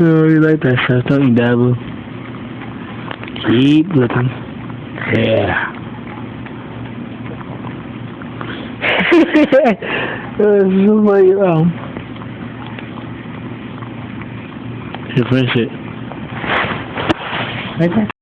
Oh, you like that stuff, don't you, Dabble? Keep looking. Yeah. So funny, you finish it. Right there.